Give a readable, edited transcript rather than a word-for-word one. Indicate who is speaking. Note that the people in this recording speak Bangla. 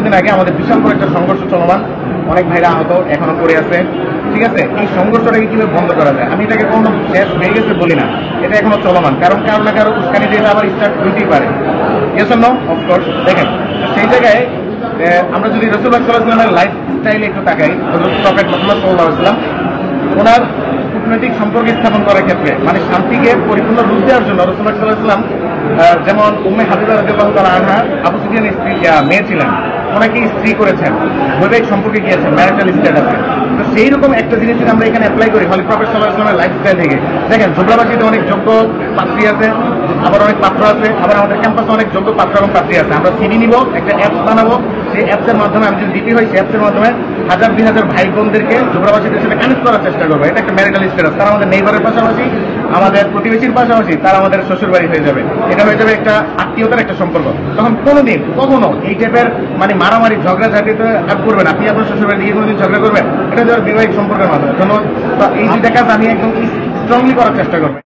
Speaker 1: কিছুদিন আগে আমাদের বিশাল বড় একটা সংঘর্ষ চলমান, অনেক ভাইরা আহত এখনো পড়ে আছে। ঠিক আছে, এই সংঘর্ষটাকে কিভাবে বন্ধ করা যায়? আমি এটাকে কোনো শেষ হয়ে গেছে বলি না, এটা এখনো চলমান, কারণ কারো না কারো উস্কানি দিয়ে আবার স্টার্ট হইতেই পারে। Yes or no? অফকোর্স। দেখেন, সেই জায়গায় আমরা যদি রাসূলুল্লাহ সাল্লাল্লাহু আলাইহি ওয়াসাল্লামের লাইফ স্টাইলে একটু তাকাই, হযরত প্রফেট মুহাম্মদ সাল্লাল্লাহু আলাইহি ওয়াসাল্লাম ওনার কূটনৈতিক সম্পর্ক স্থাপন করার ক্ষেত্রে মানে শান্তিকে পরিপূর্ণ রূপ দেওয়ার জন্য রাসূলুল্লাহ সাল্লাল্লাহু আলাইহি ওয়াসাল্লাম যেমন উম্মে হাবিবা রাদিয়াল্লাহু তাআলা আনহা আবু সুফিয়ানের স্ত্রী মেয়ে ছিলেন, ওনাকে স্ত্রী করেছেন, বৈবাহিক সম্পর্কে গিয়েছেন, ম্যারিটাল স্ট্যাটাসে। তো সেই রকম একটা জিনিস যদি আমরা এখানে অ্যাপ্লাই করি হলি প্রফেট সাল্লাল্লাহু আলাইহি ওয়াসাল্লামের লাইফস্টাইল থেকে, দেখেন জুবলাবাসীতে অনেক যোগ্য পাত্রী আছে, আবার অনেক পাত্র আছে, আবার আমাদের ক্যাম্পাসে অনেক যোগ্য পাত্র এবং পাত্রী আছে। আমরা সিডি নিব, একটা অ্যাপস বানাবো, সেই অ্যাপসের মাধ্যমে আমি যদি ডিপি হই, সেই অ্যাপসের মাধ্যমে 1000-2000 ভাই বোনদেরকে জুবলাবাসীদের সাথে কানেক্ট করার চেষ্টা করবো। এটা একটা ম্যারিটাল স্ট্যাটাস, তারা আমাদের নেইবারের পাশাপাশি, আমাদের প্রতিবেশীর পাশাপাশি তারা আমাদের শ্বশুর বাড়ি হয়ে যাবে। এটা হয়ে যাবে একটা আত্মীয়তার একটা সম্পর্ক। তখন কোনোদিন কখনো এই টাইপের মানে মারামারি ঝগড়াঝাটিতে আর করবেন, আপনি আপনার শ্বশুর বাড়ি গিয়ে কোনোদিন ঝগড়া করবেন, এটা হচ্ছে বিবাহিক সম্পর্কের মাধ্যমে। ধন্যবাদ। এই দুইটা কাজ আমি একদম স্ট্রংলি করার চেষ্টা করবো।